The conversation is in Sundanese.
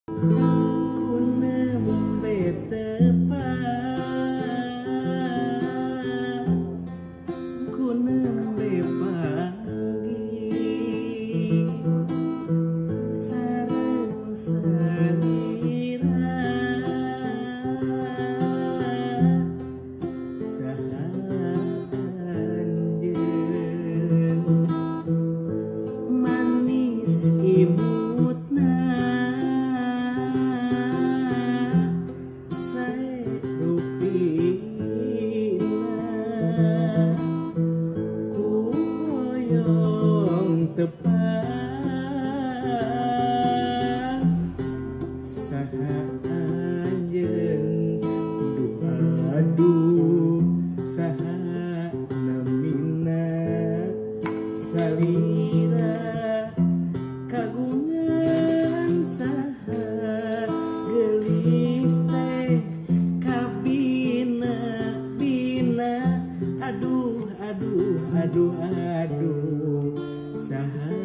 Kunem betepa kunem bepagi sareng salira saha anjeun manis imutna tepat saha anjeun duh aduh saha namina salira kagungan saha geulis teh kabina bina aduh aduh aduh aduh saha